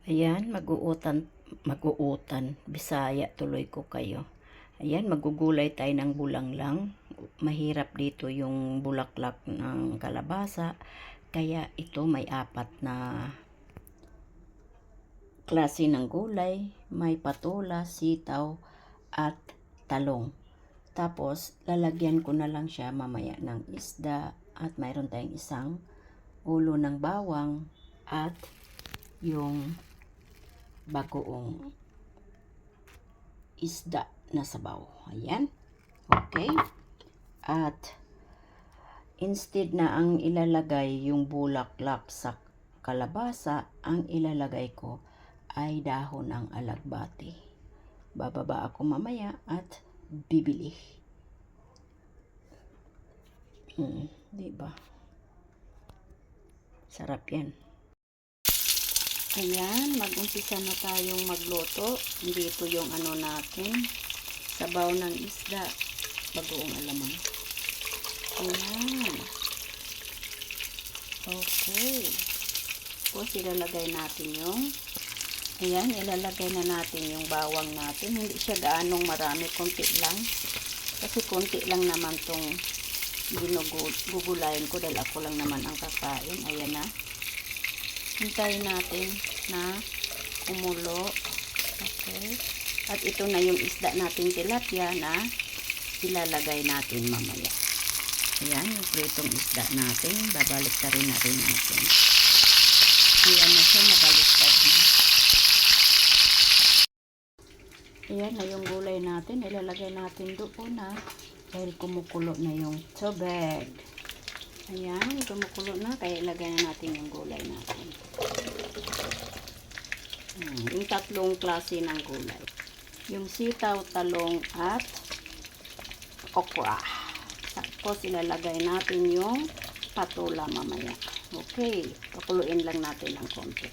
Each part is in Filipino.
Ayan, mag-uutan, Bisaya tuloy ko kayo. Ayan, magugulay tayo ng bulanglang. Mahirap dito yung bulaklak ng kalabasa, kaya ito may apat na klase ng gulay. May patola, sitaw, at talong. Tapos, lalagyan ko na lang siya mamaya ng isda, at mayroon tayong isang ulo ng bawang, at yung bagoong isda na sabaw. Ayan. Okay. At instead na ang ilalagay yung bulaklak sa kalabasa, ang ilalagay ko ay dahon ng alagbati. Bababa ako mamaya at bibili. Diba? Sarap yan. Ayan, mag-umpisa na tayong magluto. Dito yung ano natin, sabaw ng isda, bagoong alamang. Ayan. Okay. Tapos ilalagay natin yung, ayan, ilalagay na natin yung bawang natin. Hindi siya gaanong marami, konti lang. Kasi konti lang naman tong ginugulayin ko dahil ako lang naman ang kakain. Ayan na. Hintayin natin na kumulo. Okay. At ito na yung isda natin tilapia na ilalagay natin mamaya. Ayan, yung pritong isda natin. Babalik na rin natin. Ayan na siya, nabaliktad na. Ayan na yung gulay natin. Ilalagay natin doon na dahil kumukulo na yung tubig. Ayan, kumukulo na. Kaya ilagay na natin yung gulay natin. Yung tatlong klase ng gulay. Yung sitaw, talong, at okra. Tapos ilalagay natin yung patola mamaya. Okay, pakuluin lang natin ng konti.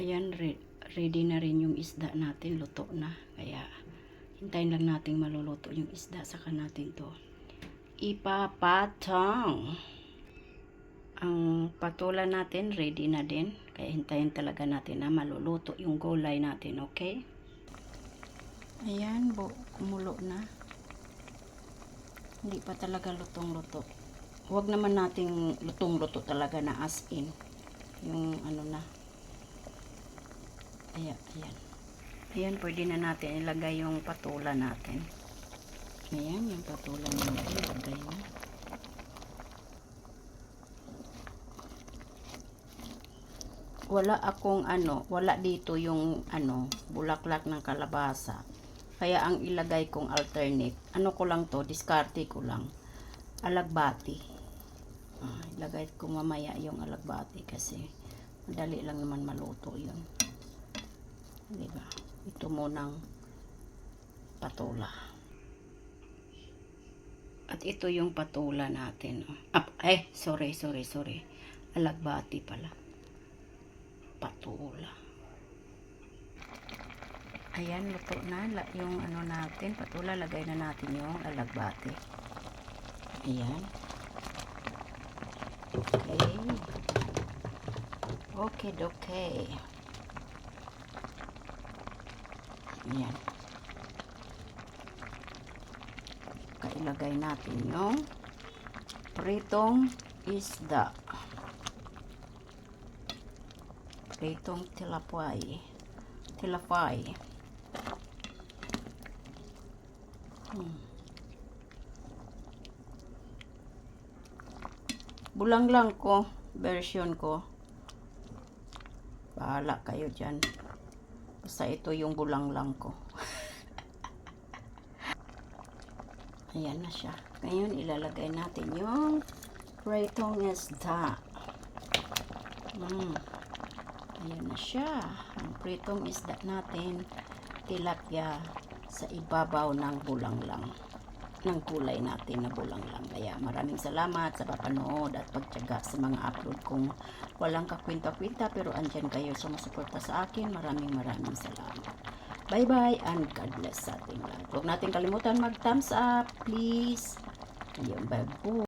Ayan, ready na rin yung isda natin. Luto na. Kaya hintayin lang natin maluluto yung isda. Saka natin to ipapatong. Ang patola natin ready na din. Kaya hintayin talaga natin na maluluto yung gulay natin. Okay? Ayan, kumulo na. Hindi pa talaga lutong-luto. Huwag naman nating lutong-luto talaga na as in. Yung ano na. Ayan. Ayan, pwede na natin ilagay yung patola natin. Ayan, yung patola natin. Ilagay na. Wala dito yung bulaklak ng kalabasa. Kaya ang ilagay kong alternate, ko lang to, diskarte ko lang. Alagbati. Ilagay ko mamaya yung alagbati kasi madali lang naman maluto yun. Diba? Ito munang patola. At ito yung patola natin. Sorry. Alagbati pala. Patola. Ayan, luto na yung natin, patola. Lagay na natin yung alagbati. Ayan. Okay. Ayan. Kailagay natin yung pritong isda. Pritong tilapay. Bulanglang ko, version ko. Bahala kayo dyan. Basta ito yung bulanglang ko. Ayan na siya. Ngayon, ilalagay natin yung pritong isda. Ayan na siya. Ang pritong isda natin, tilapia, sa ibabaw ng bulanglang. Ng gulay natin na bulanglang. Kaya maraming salamat sa papanood at pagtiyaga sa mga upload kong walang kakwenta-kwenta, pero andyan kayo sumusuporta sa akin. Maraming salamat. Bye-bye and God bless sa ating lahat. Huwag natin kalimutan mag-thumbs up, please. Ayun, bye-bye.